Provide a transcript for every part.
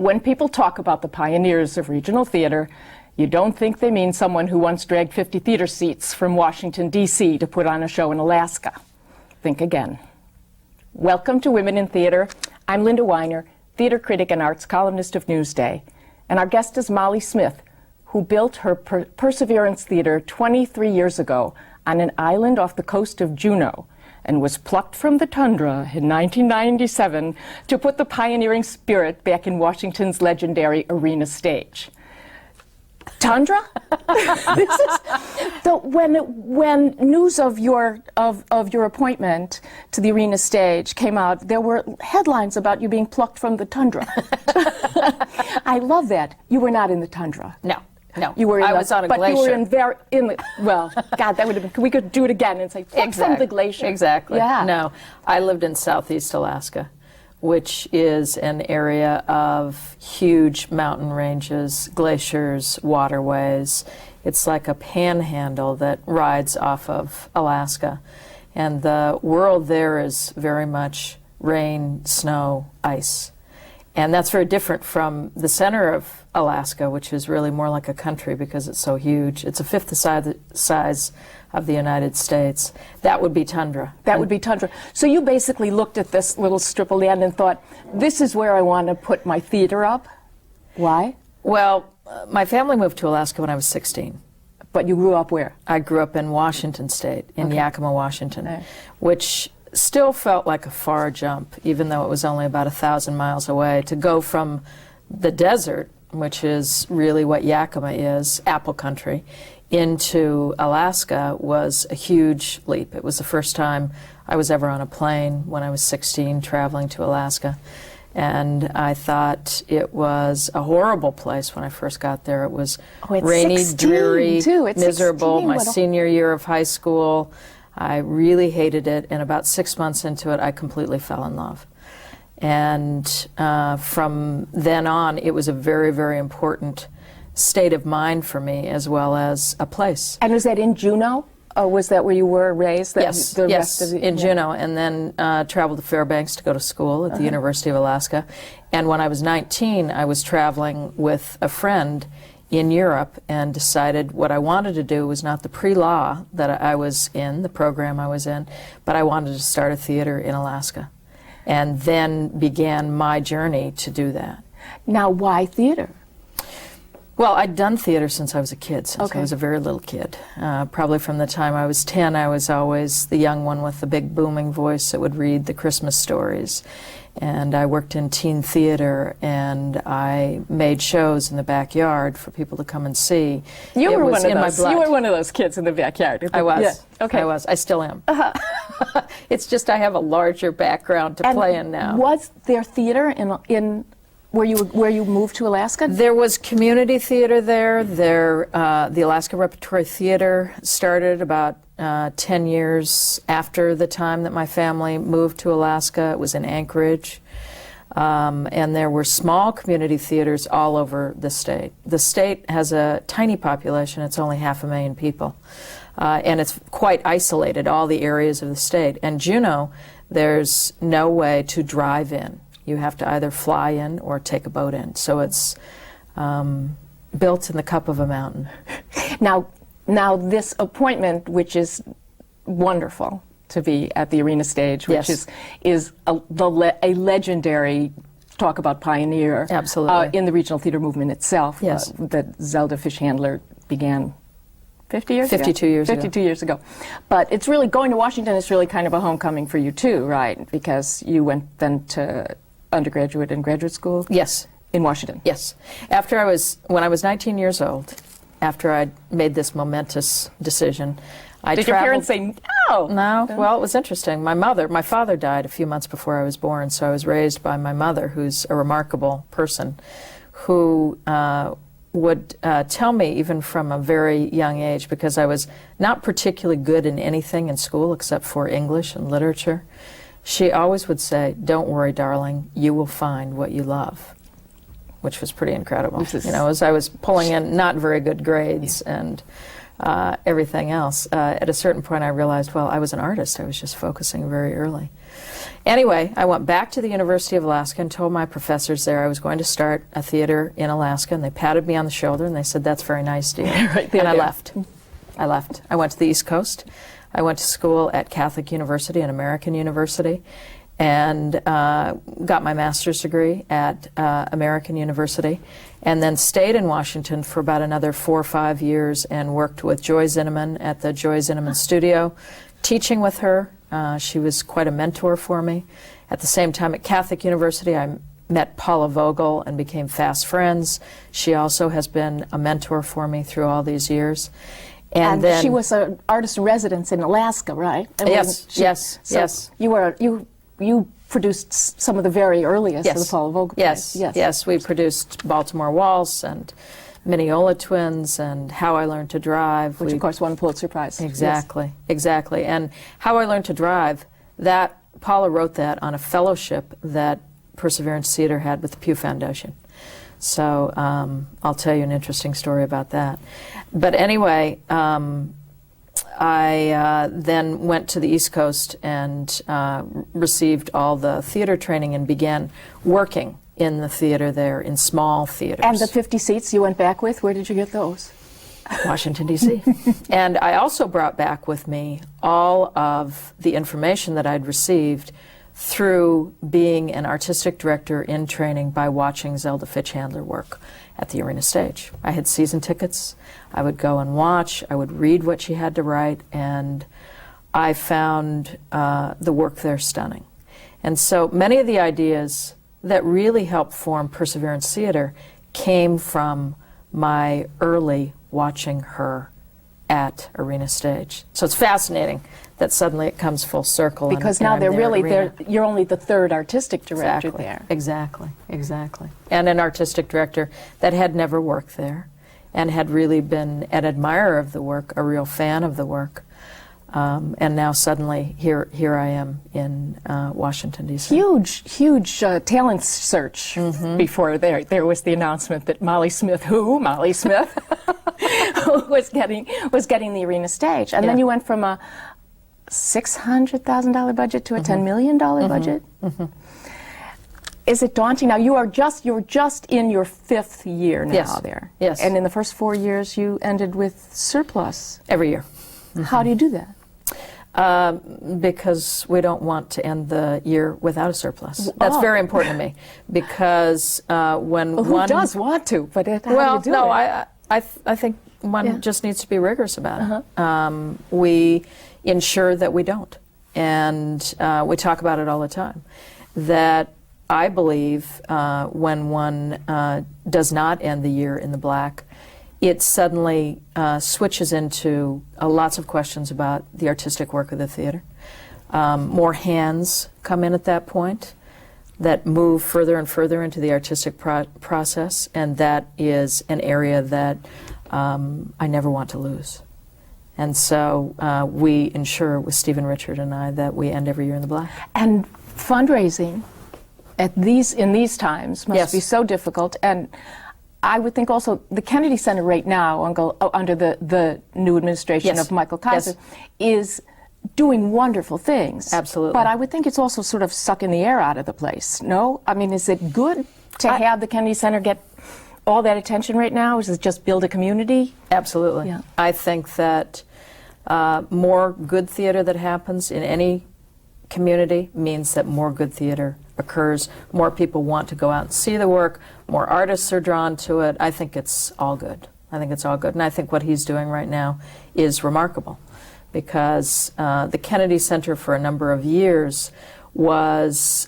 When people talk about the pioneers of regional theater, you don't think they mean someone who once dragged 50 theater seats from Washington, D.C. to put on a show in Alaska. Think again. Welcome to Women in Theater. I'm Linda Weiner, theater critic and arts columnist of Newsday. And our guest is Molly Smith, who built her Perseverance Theater 23 years ago on an island off the coast of Juneau, and was plucked from the tundra in 1997 to put the pioneering spirit back in Washington's legendary arena stage. Tundra? When news of your appointment to the arena stage came out, there were headlines about you being plucked from the tundra. I love that. You were not in the tundra. No. No, you were in I was on a glacier. But you were well, God, that would have been, we could do it again and say, from the glacier. Exactly. Yeah. No, I lived in Southeast Alaska, which is an area of huge mountain ranges, glaciers, waterways. It's like a panhandle that rides off of Alaska. And the world there is very much rain, snow, ice. And that's very different from the center of Alaska, which is really more like a country because it's so huge. It's a fifth the size of the United States. That would be tundra. That would be tundra. So you basically looked at this little strip of land and thought, this is where I want to put my theater up? Why? Well, my family moved to Alaska when I was 16. But you grew up where? I grew up in Washington State, in Yakima, Washington, which still felt like a far jump, even though it was only about 1,000 miles away. To go from the desert, which is really what Yakima is, apple country, into Alaska was a huge leap. It was the first time I was ever on a plane when I was 16 traveling to Alaska. And I thought it was a horrible place when I first got there. It was rainy, dreary, miserable. My senior year of high school, I really hated it, and about 6 months into it, I completely fell in love. And from then on, it was a very, very important state of mind for me, as well as a place. And was that in Juneau? Or was that where you were raised? Yes, in Juneau, and then traveled to Fairbanks to go to school at the University of Alaska. And when I was 19, I was traveling with a friend in Europe and decided what I wanted to do was not the pre-law that I was in, the program I was in, but I wanted to start a theater in Alaska. And then began my journey to do that. Now, why theater? Well, I'd done theater since I was a kid, since I was a very little kid. Probably from the time I was 10, I was always the young one with the big booming voice that would read the Christmas stories. And I worked in teen theater, and I made shows in the backyard for people to come and see. You were one of those kids in the backyard. I was. Yeah. Okay. I was. I still am. It's just I have a larger background to play in now. Was there theater in where you moved to Alaska? There was community theater there. The Alaska Repertory Theater started about 10 years after the time that my family moved to Alaska. It was in Anchorage. And there were small community theaters all over the state. The state has a tiny population. It's only 500,000 people. And it's quite isolated, all the areas of the state. And Juneau, there's no way to drive in. You have to either fly in or take a boat in. So it's built in the cup of a mountain. Now this appointment, which is wonderful to be at the arena stage, which is a legendary, talk about pioneer, absolutely, in the regional theater movement itself, that Zelda Fish-Handler began 52 years ago. But it's really, going to Washington is really kind of a homecoming for you too, right? Because you went then to undergraduate and graduate school? Yes. In Washington? Yes. When I was 19 years old, after I'd made this momentous decision, Did your parents say, no? No. Well, it was interesting. My father died a few months before I was born, so I was raised by my mother, who's a remarkable person, who would tell me, even from a very young age, because I was not particularly good in anything in school except for English and literature, she always would say, don't worry, darling, you will find what you love, which was pretty incredible. You know, as I was pulling in not very good grades, and everything else. At a certain point, I realized, well, I was an artist. I was just focusing very early. Anyway, I went back to the University of Alaska and told my professors there I was going to start a theater in Alaska, and they patted me on the shoulder and they said, "That's very nice, dear." Right there, and I there. left. I left. I went to the East Coast. I went to school at Catholic University, an American university, and got my master's degree at American University, and then stayed in Washington for about another 4 or 5 years and worked with Joy Zinnemann at the Joy Zinnemann studio, teaching with her. She was quite a mentor for me. At the same time, at Catholic University, I met Paula Vogel and became fast friends. She also has been a mentor for me through all these years. And then she was an artist in residence in Alaska, right? I mean, yes, so yes. You produced some of the very earliest of the Yes. Paula Vogel Yes, plays. yes. We produced Baltimore Waltz and Mineola Twins and How I Learned to Drive. Which, of course, won a Pulitzer Prize. Exactly, exactly. And How I Learned to Drive, that Paula wrote that on a fellowship that Perseverance Theater had with the Pew Foundation. So I'll tell you an interesting story about that. But anyway, I then went to the East Coast and received all the theater training and began working in the theater there, in small theaters. And the 50 seats you went back with, where did you get those? Washington, D.C. And I also brought back with me all of the information that I'd received through being an artistic director in training by watching Zelda Fitch-Handler work at the Arena Stage. I had season tickets. I would go and watch. I would read what she had to write, and I found the work there stunning. And so many of the ideas that really helped form Perseverance Theater came from my early watching her at Arena Stage. So it's fascinating that suddenly it comes full circle. Because and now I'm they're there at really, Arena. you're only the third artistic director Exactly, there. exactly, exactly. And an artistic director that had never worked there and had really been an admirer of the work, a real fan of the work. And now suddenly here I am in Washington, D.C. Huge talent search before there was the announcement that Molly Smith, was getting the Arena Stage. And then you went from a $600,000 budget to a $10 million budget. Is it daunting? Now you're just in your 5th year now there. Yes. And in the first 4 years you ended with surplus. Every year. How do you do that? Because we don't want to end the year without a surplus. That's very important to me, because when Well, who one does want to? But how do you do no, it? I think one just needs to be rigorous about it. We ensure that we don't, and we talk about it all the time. That I believe when one does not end the year in the black, it suddenly switches into lots of questions about the artistic work of the theater. More hands come in at that point that move further and further into the artistic process, and that is an area that I never want to lose. And so we ensure with Stephen Richard and I that we end every year in the black. And fundraising in these times must be so difficult. And I would think also the Kennedy Center right now, under the new administration of Michael Kaiser, is doing wonderful things. Absolutely. But I would think it's also sort of sucking the air out of the place, no? I mean, is it good to have the Kennedy Center get all that attention right now? Is it just build a community? Absolutely. Yeah. I think that more good theater that happens in any community means that more good theater occurs, more people want to go out and see the work, more artists are drawn to it. I think it's all good. I think it's all good. And I think what he's doing right now is remarkable, because the Kennedy Center for a number of years was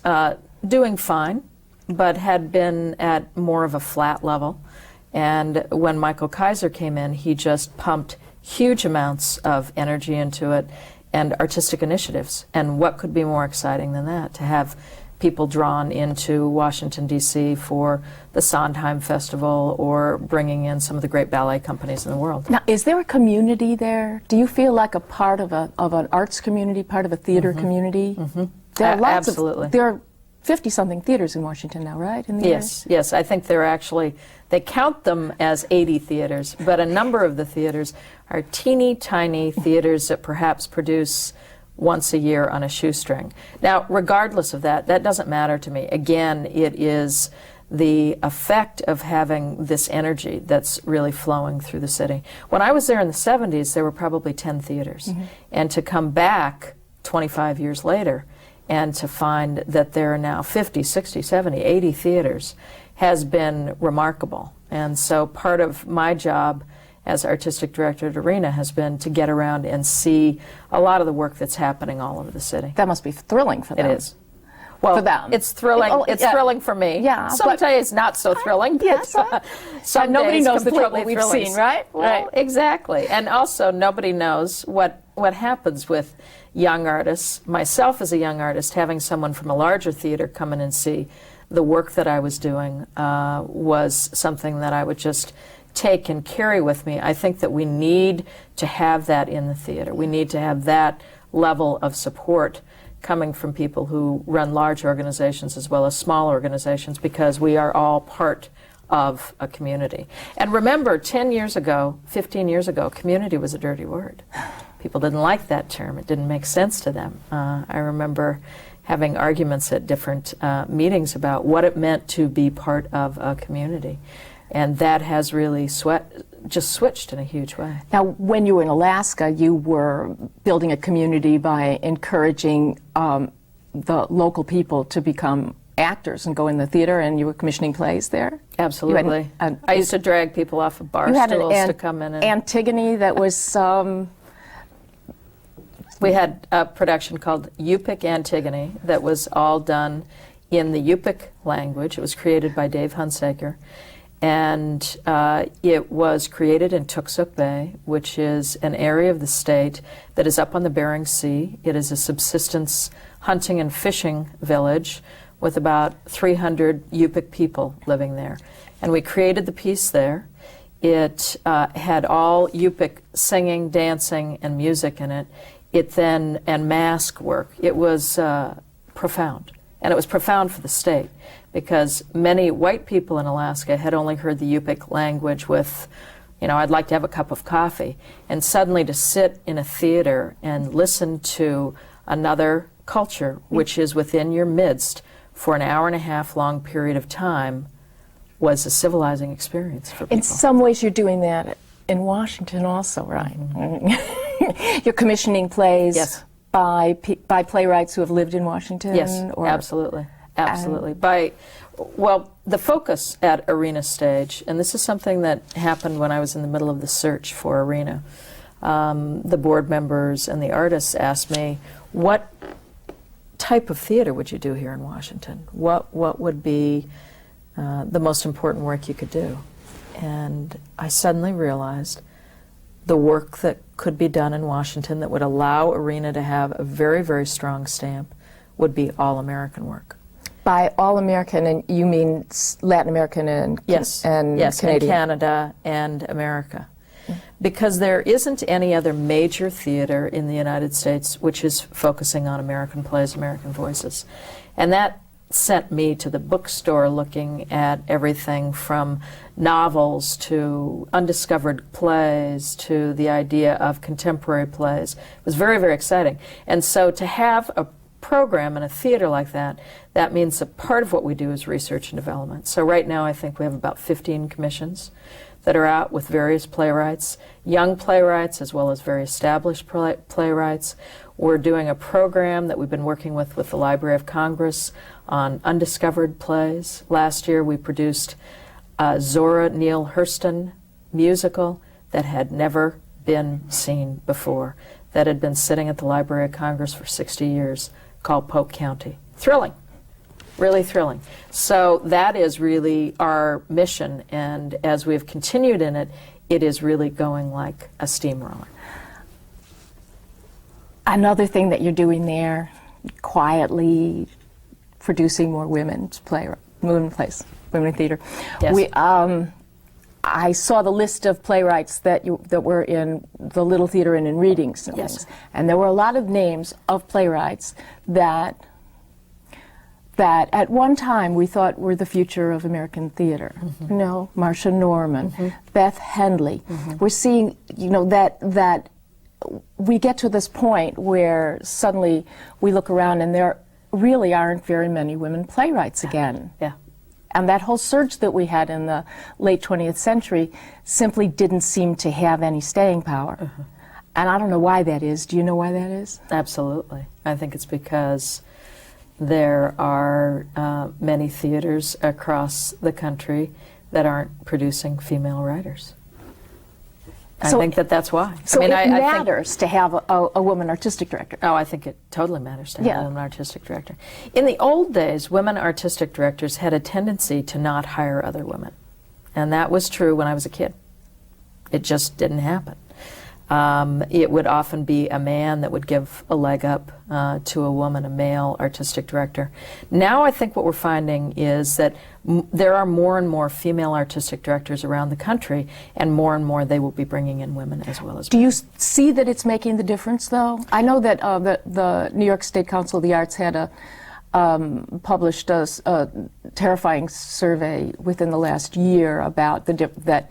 doing fine, but had been at more of a flat level. And when Michael Kaiser came in, he just pumped huge amounts of energy into it and artistic initiatives. And what could be more exciting than that, to have people drawn into Washington, D.C. for the Sondheim Festival, or bringing in some of the great ballet companies in the world. Now, is there a community there? Do you feel like a part of an arts community, part of a theater community? There are lots absolutely. there are 50-something theaters in Washington now, right? In the Yes, yes. I think they count them as 80 theaters, but a number of the theaters are teeny tiny theaters that perhaps produce once a year on a shoestring. Now, regardless of that, that doesn't matter to me. Again, it is the effect of having this energy that's really flowing through the city. When I was there in the 70s, there were probably 10 theaters. And to come back 25 years later and to find that there are now 50, 60, 70, 80 theaters has been remarkable. And so part of my job as artistic director at Arena has been to get around and see a lot of the work that's happening all over the city. That must be thrilling for them. It is. Well, for them. It's thrilling. It's thrilling for me. Yeah. Some days not so thrilling. But some nobody days knows the trouble completely we've thrilling. seen, right? Well, exactly. And also, nobody knows what happens with young artists. Myself as a young artist, having someone from a larger theater come in and see the work that I was doing was something that I would just take and carry with me. I think that we need to have that in the theater. We need to have that level of support coming from people who run large organizations as well as small organizations, because we are all part of a community. And remember, 10 years ago, 15 years ago, community was a dirty word. People didn't like that term. It didn't make sense to them. I remember having arguments at different meetings about what it meant to be part of a community. And that has really just switched in a huge way. Now, when you were in Alaska, you were building a community by encouraging the local people to become actors and go in the theater, and you were commissioning plays there? Absolutely. I used to drag people off of bar stools to come in. Antigone that was... We had a production called Yupik Antigone that was all done in the Yupik language. It was created by Dave Hunsaker. And it was created in Tooksuk Bay, which is an area of the state that is up on the Bering Sea. It is a subsistence hunting and fishing village with about 300 Yupik people living there. And we created the piece there. It had all Yupik singing, dancing, and music in it. And mask work. It was profound. And it was profound for the state, because many white people in Alaska had only heard the Yupik language with, I'd like to have a cup of coffee. And suddenly to sit in a theater and listen to another culture, which is within your midst, for an hour and a half long period of time, was a civilizing experience for people. In some ways you're doing that in Washington also, right? You're commissioning plays. Yes. By playwrights who have lived in Washington? Yes, absolutely. Absolutely. The focus at Arena Stage, and this is something that happened when I was in the middle of the search for Arena, the board members and the artists asked me, what type of theater would you do here in Washington? What would be the most important work you could do? And I suddenly realized the work that could be done in Washington that would allow Arena to have a very, very strong stamp would be all-American work. By all-American, and you mean Latin American and yes, Canadian? And Canada and America. Because there isn't any other major theater in the United States which is focusing on American plays, American voices. And that sent me to the bookstore looking at everything from novels to undiscovered plays to the idea of contemporary plays. It was very, very exciting. And so to have a program in a theater like that, that means that part of what we do is research and development. So right now I think we have about 15 commissions that are out with various playwrights, young playwrights as well as very established playwrights. We're doing a program that we've been working with the Library of Congress on undiscovered plays. Last year we produced a Zora Neale Hurston musical that had never been seen before, that had been sitting at the Library of Congress for 60 years, called Polk County. Thrilling, really thrilling. So that is really our mission, and as we've continued in it, it is really going like a steamroller. Another thing that you're doing there, quietly producing more women's plays, women in theater. Yes. I saw the list of playwrights that were in the Little Theater and in readings and Yes. things, and there were a lot of names of playwrights that that at one time we thought were the future of American theater. You know, Marcia Norman, Beth Hendley. We're seeing, you know, that we get to this point where suddenly we look around and there really aren't very many women playwrights again. Yeah. And that whole surge that we had in the late 20th century simply didn't seem to have any staying power. And I don't know why that is. Do you know why that is? Absolutely. I think it's because there are many theaters across the country that aren't producing female writers. I think that's why. So I mean, it I think, matters to have a woman artistic director. oh, I think it totally matters to have a woman artistic director. In the old days, women artistic directors had a tendency to not hire other women. And that was true when I was a kid. It just didn't happen. It would often be a man that would give a leg up to a woman, a male artistic director. Now I think what we're finding is that there are more and more female artistic directors around the country, and more they will be bringing in women as well as men. Do you see that it's making the difference, though? I know that the New York State Council of the Arts had published a terrifying survey within the last year about that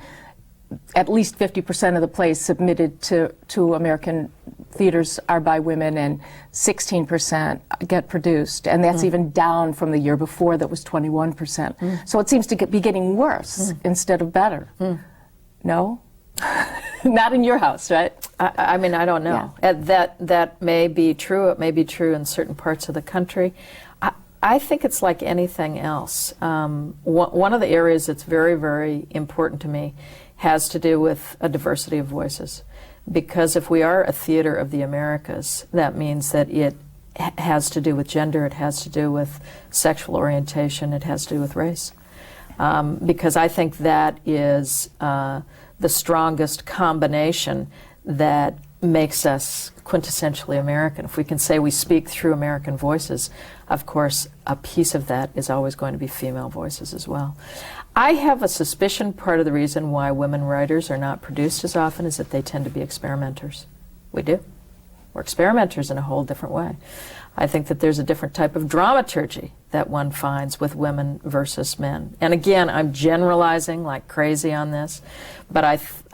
at least 50% of the plays submitted to American theaters are by women, and 16% get produced. And that's even down from the year before that was 21%. So it seems to be getting worse instead of better. No? Not in your house, right? I mean, I don't know. That may be true. It may be true in certain parts of the country. I think it's like anything else. One of the areas that's very, very important to me has to do with a diversity of voices. Because if we are a theater of the Americas, that means that it has to do with gender, it has to do with sexual orientation, it has to do with race. Because I think that is the strongest combination that makes us quintessentially American. If we can say we speak through American voices, of course, a piece of that is always going to be female voices as well. I have a suspicion part of the reason why women writers are not produced as often is that they tend to be experimenters. We do. We're experimenters in a whole different way. I think that there's a different type of dramaturgy that one finds with women versus men. And again, I'm generalizing like crazy on this, but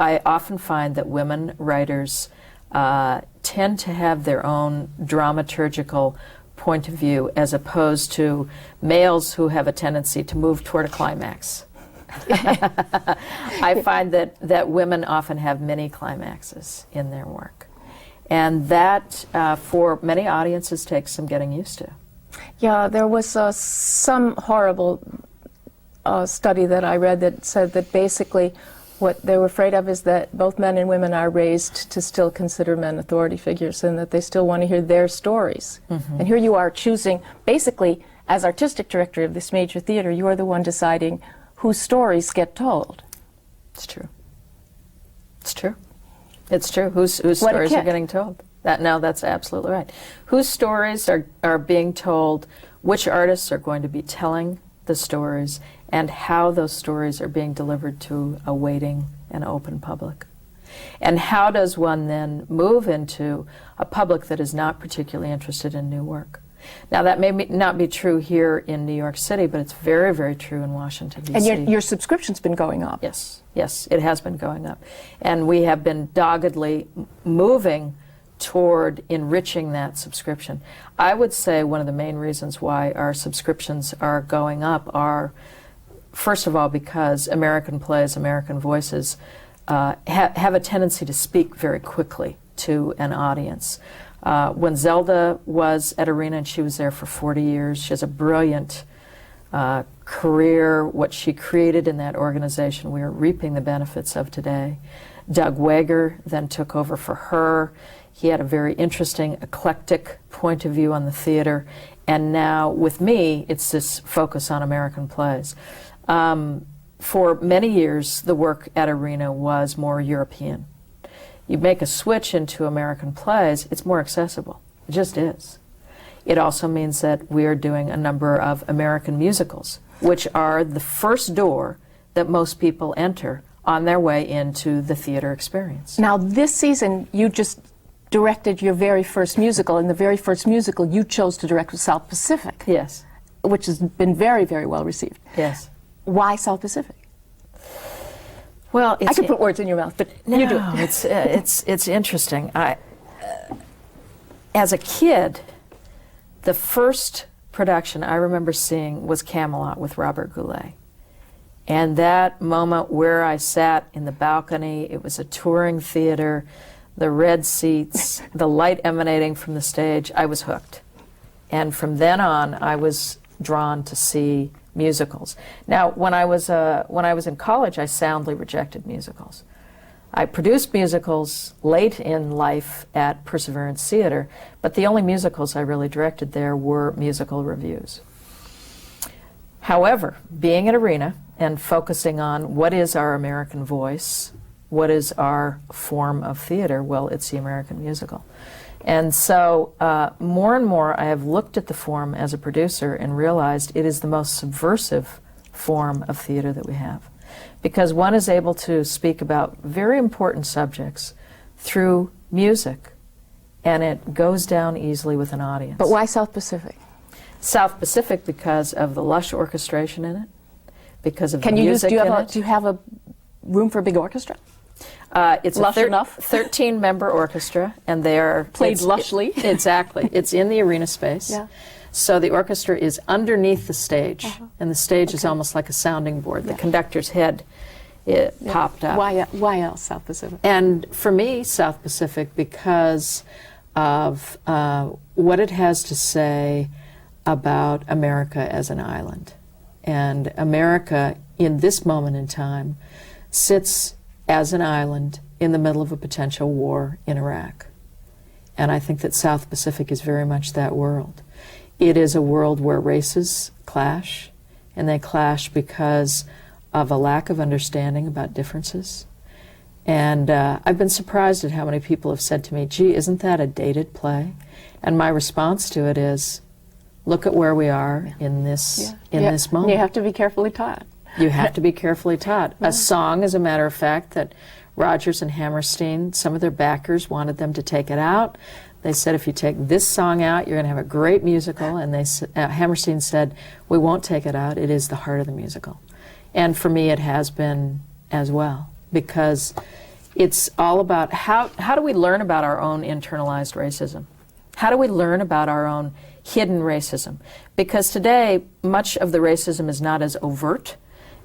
I often find that women writers tend to have their own dramaturgical point of view as opposed to males who have a tendency to move toward a climax. I find that women often have many climaxes in their work. And that, for many audiences, takes some getting used to. Yeah, there was some horrible study that I read that said that basically what they were afraid of is that both men and women are raised to still consider men authority figures and that they still want to hear their stories. And here you are choosing, basically, as artistic director of this major theater, you are the one deciding whose stories get told. It's true. It's true. It's true. Whose stories are getting told. That's absolutely right. Whose stories are being told, which artists are going to be telling the stories, and how those stories are being delivered to a waiting and open public. And how does one then move into a public that is not particularly interested in new work? Now, that may not be true here in New York City, but it's very, very true in Washington, D.C. And your subscription's been going up. Yes, yes, it has been going up. And we have been doggedly moving toward enriching that subscription. I would say one of the main reasons why our subscriptions are going up are, first of all, because American plays, American voices, have a tendency to speak very quickly to an audience. When Zelda was at Arena, and she was there for 40 years, she has a brilliant career. What she created in that organization, we are reaping the benefits of today. Doug Wager then took over for her. He had a very interesting, eclectic point of view on the theater. And now, with me, it's this focus on American plays. For many years, the work at Arena was more European. You make a switch into American plays, it's more accessible. It just is. It also means that we are doing a number of American musicals, which are the first door that most people enter on their way into the theater experience. Now, this season, you just directed your very first musical, and the very first musical you chose to direct was South Pacific. Yes. which has been very, very well received. Yes. Why South Pacific? Well, I could put words in your mouth, but you do it. It's interesting. As a kid, the first production I remember seeing was Camelot with Robert Goulet. And that moment where I sat in the balcony, it was a touring theater, the red seats, the light emanating from the stage, I was hooked. And from then on, I was drawn to see musicals. Now, when I was in college, I soundly rejected musicals. I produced musicals late in life at Perseverance Theater, but the only musicals I really directed there were musical revues. However, being at Arena and focusing on what is our American voice, what is our form of theater, well, it's the American musical. And so more and more I have looked at the form as a producer and realized it is the most subversive form of theater that we have. Because one is able to speak about very important subjects through music, and it goes down easily with an audience. But why South Pacific? South Pacific because of the lush orchestration in it, because of the music in it. Do you have a room for a big orchestra? It's lush enough? 13-member orchestra, and they are played lushly. Exactly. It's in the arena space. Yeah. So the orchestra is underneath the stage, and the stage is almost like a sounding board. The conductor's head popped up. Why else South Pacific? And for me, South Pacific, because of what it has to say about America as an island. And America, in this moment in time, sits as an island in the middle of a potential war in Iraq. And I think that South Pacific is very much that world. It is a world where races clash, and they clash because of a lack of understanding about differences. And I've been surprised at how many people have said to me, gee, isn't that a dated play? And my response to it is, look at where we are in this this moment. You have to be carefully taught. You have to be carefully taught. A song, as a matter of fact, that Rodgers and Hammerstein, some of their backers wanted them to take it out. They said, if you take this song out, you're going to have a great musical. And Hammerstein said, we won't take it out. It is the heart of the musical. And for me, it has been as well, because it's all about how do we learn about our own internalized racism? How do we learn about our own hidden racism? Because today, much of the racism is not as overt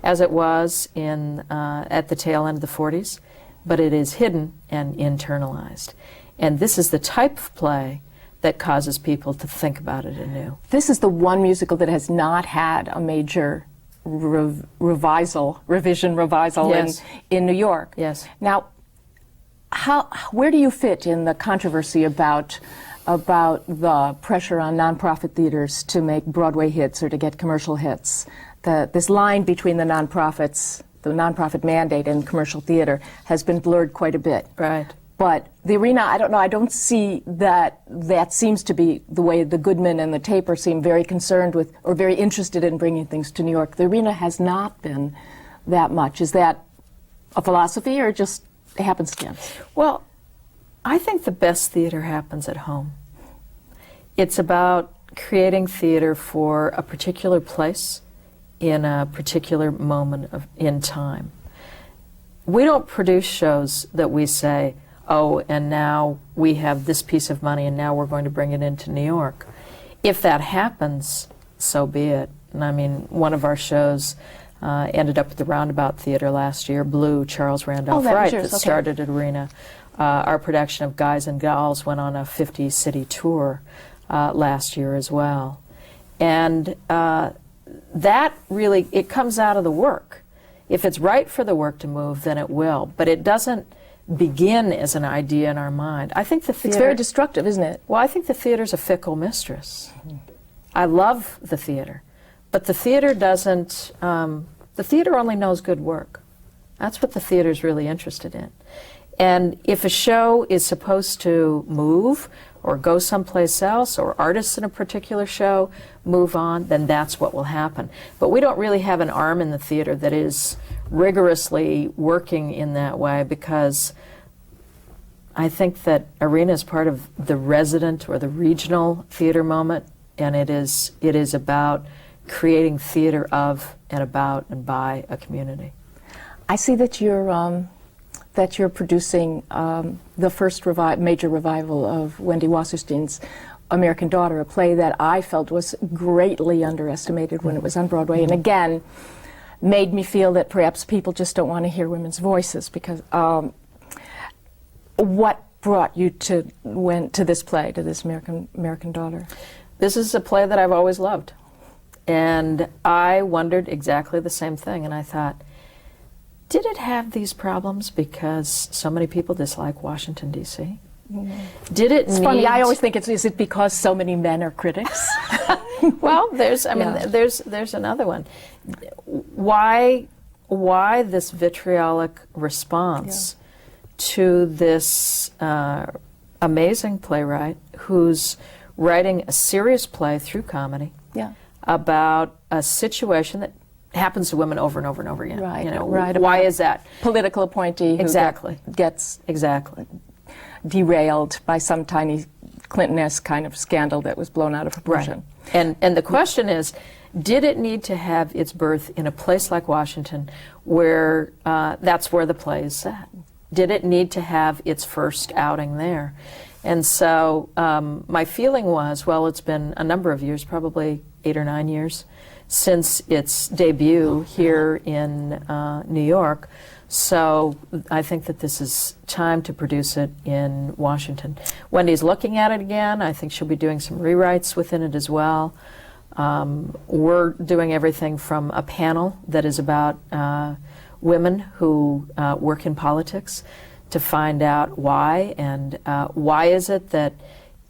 as it was at the tail end of the 40s, but it is hidden and internalized. And this is the type of play that causes people to think about it anew. This is the one musical that has not had a major revision Yes. in New York. Yes. Now, where do you fit in the controversy about the pressure on nonprofit theaters to make Broadway hits or to get commercial hits? This line between the nonprofit mandate and commercial theater has been blurred quite a bit. Right. But the Arena, I don't know, I don't see that seems to be the way the Goodman and the Taper seem very concerned with or very interested in bringing things to New York. The Arena has not been that much. Is that a philosophy or just happenstance? Well, I think the best theater happens at home. It's about creating theater for a particular place in a particular moment in time. We don't produce shows that we say, oh, and now we have this piece of money and now we're going to bring it into New York. If that happens, so be it. And I mean, one of our shows ended up at the Roundabout Theater last year, Blue, Charles Randolph Wright, that started at Arena. Our production of Guys and Gals went on a 50-city tour last year as well. And that really, it comes out of the work. If it's right for the work to move, then it will. But it doesn't begin as an idea in our mind. I think the theater... It's very destructive, isn't it? Well, I think the theater's a fickle mistress. I love the theater. But the theater doesn't... the theater only knows good work. That's what the theater's really interested in. And if a show is supposed to move or go someplace else, or artists in a particular show move on, then that's what will happen. But we don't really have an arm in the theater that is rigorously working in that way, because I think that Arena is part of the resident or the regional theater moment, and it is about creating theater of and about and by a community. I see that you're producing the first major revival of Wendy Wasserstein's American Daughter, a play that I felt was greatly underestimated when it was on Broadway, and again made me feel that perhaps people just don't want to hear women's voices. Because what brought you to this play, to this American Daughter? This is a play that I've always loved, and I wondered exactly the same thing. And I thought, did it have these problems because so many people dislike Washington, D.C.? Did it? It's funny. I always think is it because so many men are critics? Well, there's another one. Why this vitriolic response to this amazing playwright who's writing a serious play through comedy about a situation that happens to women over and over and over again? Right. You know, right. Why is that? Political appointee who gets derailed by some tiny Clinton-esque kind of scandal that was blown out of proportion. Right. And the question is, did it need to have its birth in a place like Washington where that's where the play is set? Did it need to have its first outing there? And so my feeling was, well, it's been a number of years, probably 8 or 9 years, since its debut here in New York. So I think that this is time to produce it in Washington. Wendy's looking at it again. I think she'll be doing some rewrites within it as well. We're doing everything from a panel that is about women who work in politics to find out why, and why is it that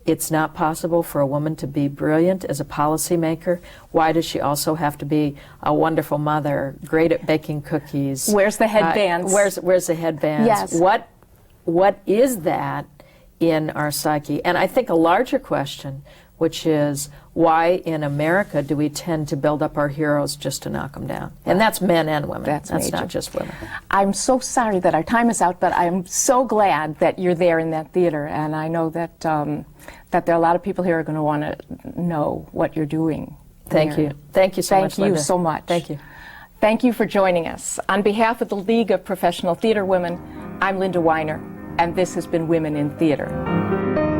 it's not possible for a woman to be brilliant as a policymaker? Why does she also have to be a wonderful mother, great at baking cookies? Where's the headbands? Where's the headbands? Yes. What is that in our psyche? And I think a larger question, which is, why in America do we tend to build up our heroes just to knock them down? And that's men and women. That's not just women. I'm so sorry that our time is out, but I'm so glad that you're there in that theater, and I know that that there are a lot of people here who are going to want to know what you're doing. Thank you. Thank you so much, Linda. Thank you so much. Thank you. Thank you for joining us. On behalf of the League of Professional Theater Women, I'm Linda Weiner, and this has been Women in Theater.